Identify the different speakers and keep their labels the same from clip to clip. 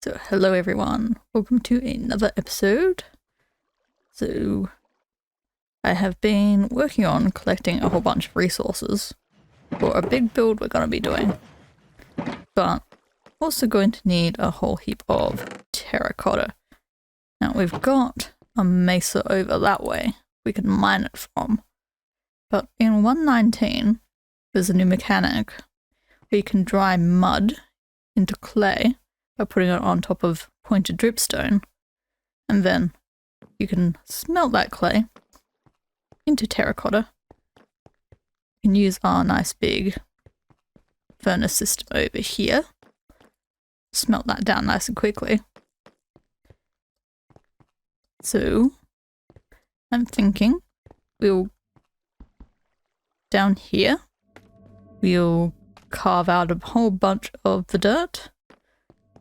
Speaker 1: So hello everyone, welcome to another episode. So I have been working on collecting a whole bunch of resources for a big build we're going to be doing, but also going to need a whole heap of terracotta. Now we've got a mesa over that way we can mine it from, but in 1.19 there's a new mechanic where you can dry mud into clay by putting it on top of pointed dripstone, and then you can smelt that clay into terracotta. You can use our nice big furnace system over here, smelt that down nice and quickly. So I'm thinking we'll down here we'll carve out a whole bunch of the dirt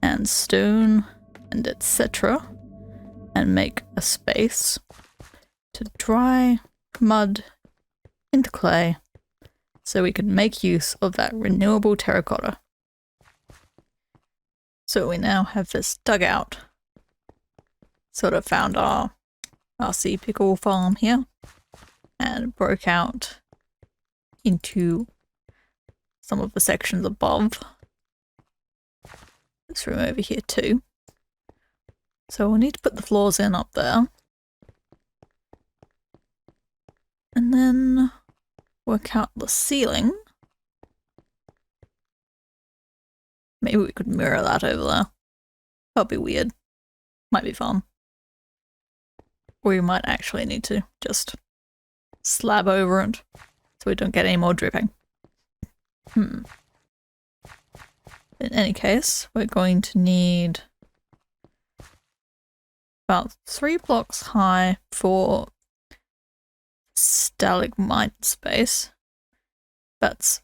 Speaker 1: and stone and etc. and make a space to dry mud into clay so we can make use of that renewable terracotta. So we now have this dugout. Sort of found our sea pickle farm here and broke out into some of the sections above. This room over here too. So we'll need to put the floors in up there. And then work out the ceiling. Maybe we could mirror that over there. That'd be weird. Might be fun. Or we might actually need to just slab over it so we don't get any more dripping. In any case, we're going to need about 3 blocks high for stalagmite space. That's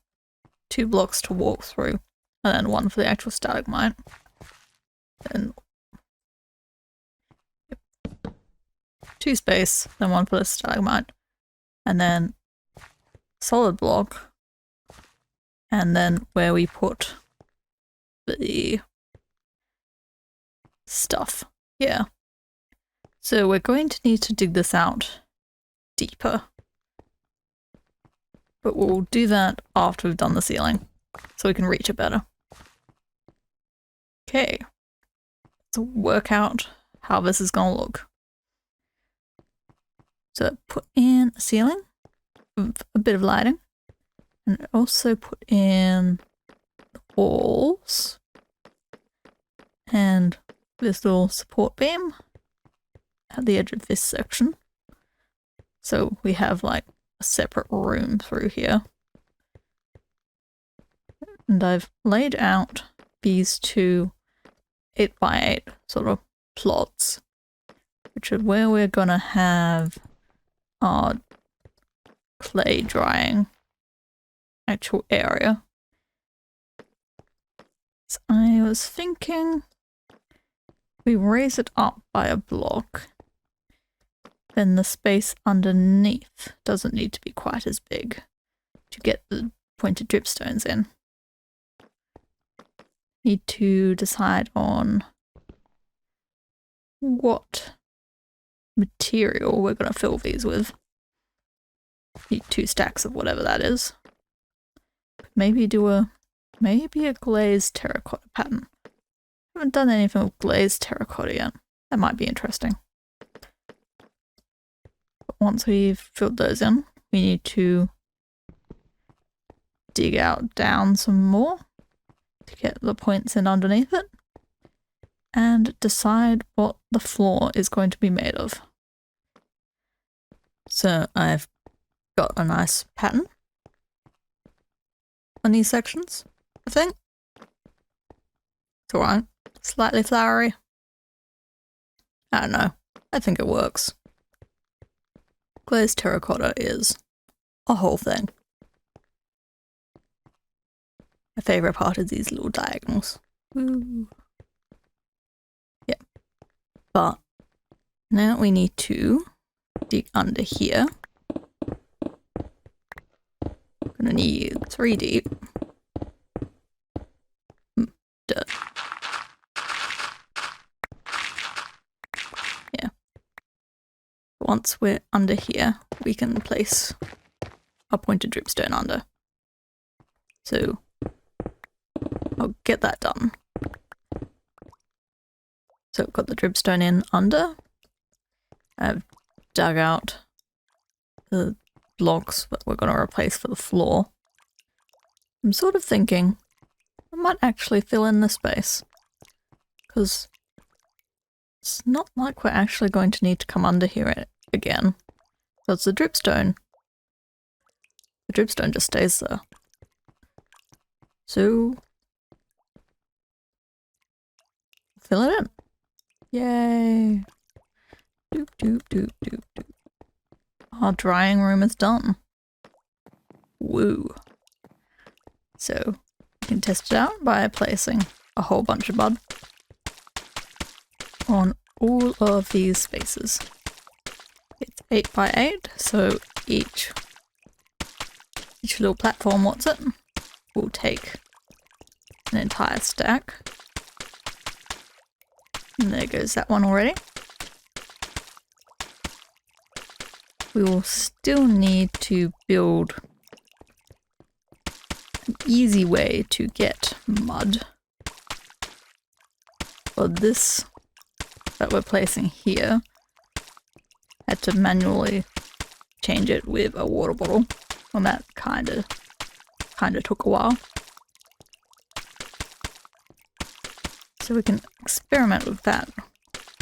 Speaker 1: 2 blocks to walk through, and then 1 for the actual stalagmite. Then 2 space, then 1 for the stalagmite, and then solid block, and then where we put the stuff. Yeah. So we're going to need to dig this out deeper. But we'll do that after we've done the ceiling, so we can reach it better. Okay. Let's work out how this is going to look. So put in a ceiling, a bit of lighting, and also put in the walls and this little support beam at the edge of this section. So we have like a separate room through here. And I've laid out these 2 8x8 sort of plots, which are where we're gonna have our clay drying actual area. So I was thinking we raise it up by a block, then the space underneath doesn't need to be quite as big to get the pointed dripstones in. Need to decide on what material we're going to fill these with. Need 2 stacks of whatever that is. Maybe do a glazed terracotta pattern. Haven't done anything with glazed terracotta yet. That might be interesting. But once we've filled those in, we need to dig out down some more to get the points in underneath it and decide what the floor is going to be made of. So I've got a nice pattern on these sections, I think. It's alright. Slightly flowery. I don't know. I think it works. Glazed terracotta is a whole thing. My favourite part is these little diagonals. Woo. Yeah. But now we need to dig under here. Gonna need 3 deep. Dirt. once we're under here, we can place a pointed dripstone under. So I'll get that done. So I've got the dripstone in under. I've dug out the blocks that we're going to replace for the floor. I'm sort of thinking I might actually fill in this space, because it's not like we're actually going to need to come under here again. That's the dripstone. The dripstone just stays there. So fill it in. Yay. Doop, doop, doop, doop, doop. Our drying room is done. Woo. So you can test it out by placing a whole bunch of mud on all of these spaces. It's 8 by 8, so each little platform, will take an entire stack. And there goes that one already. We will still need to build an easy way to get mud for this that we're placing here. Had to manually change it with a water bottle, and that kind of took a while. So we can experiment with that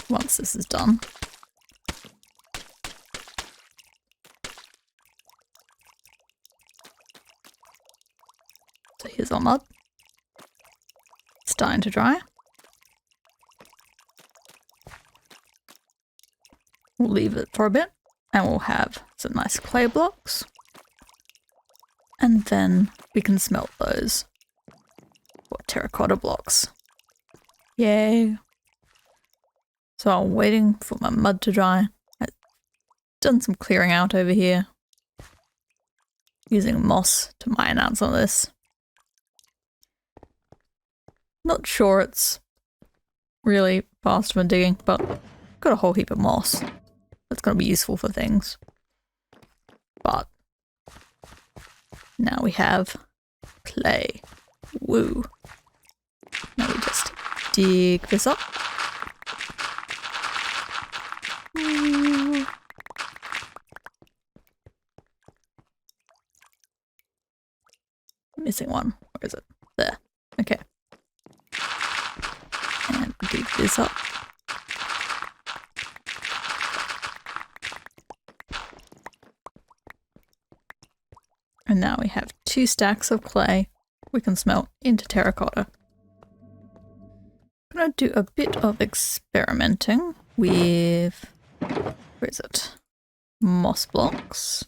Speaker 1: once this is done. So here's our mud. It's starting to dry. We'll leave it for a bit and we'll have some nice clay blocks. And then we can smelt those for terracotta blocks. Yay. So I'm waiting for my mud to dry. I've done some clearing out over here, using moss to mine out some of this. Not sure it's really fast for digging, but I've got a whole heap of moss. That's going to be useful for things. But now we have clay. Woo. Now we just dig this up. Woo. Missing one. Where is it? There. Okay. And dig this up. And now we have 2 stacks of clay we can smelt into terracotta. I'm going to do a bit of experimenting with, where is it? Moss blocks.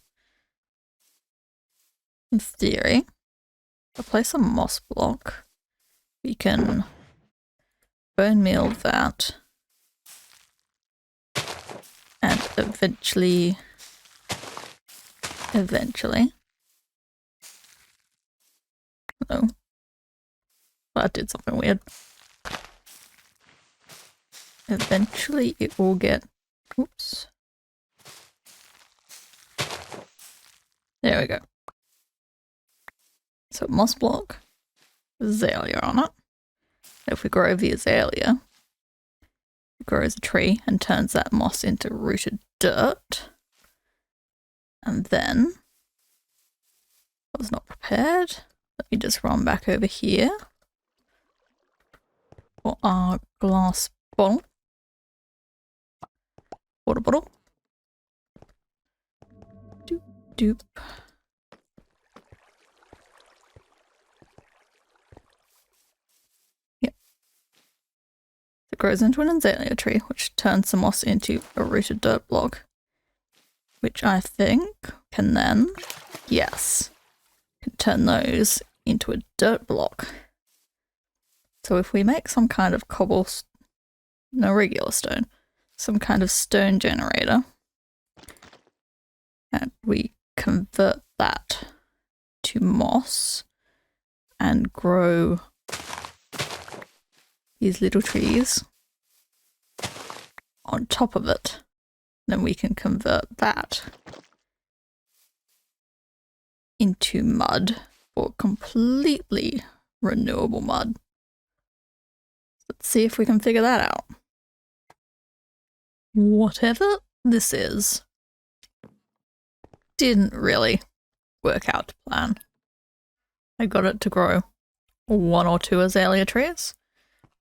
Speaker 1: In theory, if I place a moss block, we can bone meal that and eventually oh, that did something weird. Eventually it will get, oops. There we go. So moss block, azalea on it. If we grow the azalea, it grows a tree and turns that moss into rooted dirt. And then, I was not prepared. Let me just run back over here for our glass bottle. Water bottle. Doop, doop. Yep. It grows into an azalea tree, which turns the moss into a rooted dirt block. Which I think can then, yes, can turn those into a dirt block. So if we make some kind of no regular stone, some kind of stone generator, and we convert that to moss and grow these little trees on top of it, Then we can convert that into mud, or completely renewable mud. Let's see if we can figure that out. Whatever this is didn't really work out to plan. I got it to grow 1 or 2 azalea trees,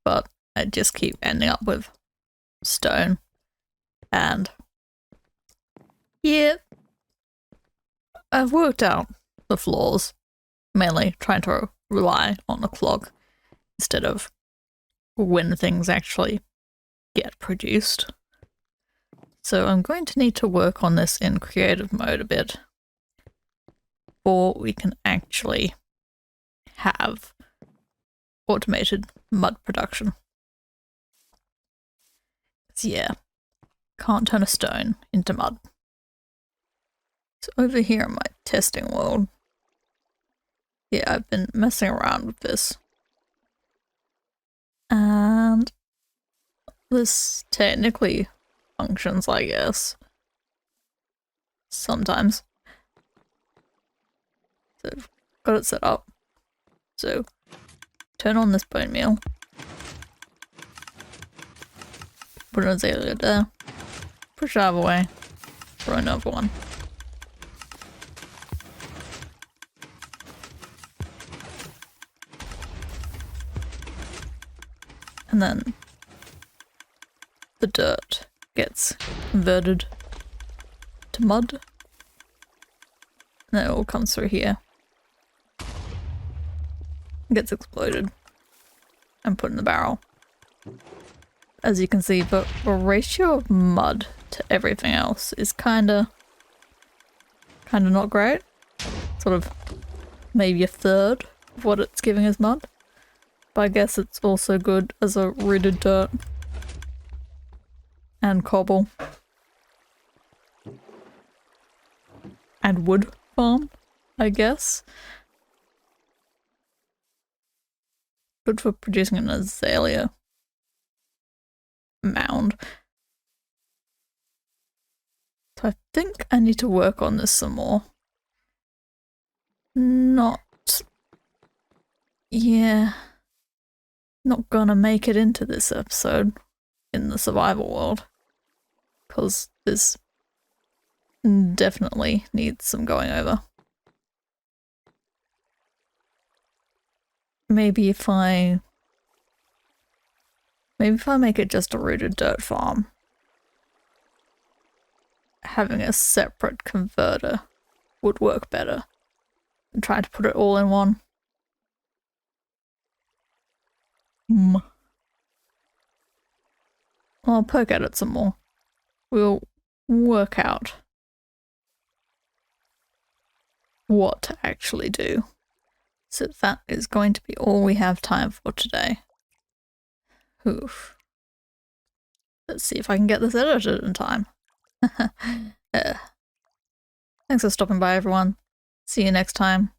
Speaker 1: but I just keep ending up with stone. And yeah, I've worked out the flaws, mainly trying to rely on the clock instead of when things actually get produced. So I'm going to need to work on this in creative mode a bit before we can actually have automated mud production. So yeah, can't turn a stone into mud. So over here in my testing world, yeah, I've been messing around with this. And this technically functions, I guess. Sometimes. So I've got it set up. So turn on this bone meal. Put an azalea there. Push it out of the way. Throw another one. And then the dirt gets converted to mud. And then it all comes through here. Gets exploded and put in the barrel. As you can see, the ratio of mud to everything else is kinda not great. Sort of maybe a third of what it's giving as mud. But I guess it's also good as a rooted dirt and cobble and wood farm, I guess. Good for producing an azalea mound. So I think I need to work on this some more. Not gonna make it into this episode in the survival world, because this definitely needs some going over. Maybe if I make it just a rooted dirt farm, having a separate converter would work better than trying to put it all in one. I'll poke at it some more. We'll work out what to actually do. So that is going to be all we have time for today. Oof. Let's see if I can get this edited in time. Thanks for stopping by, everyone. See you next time.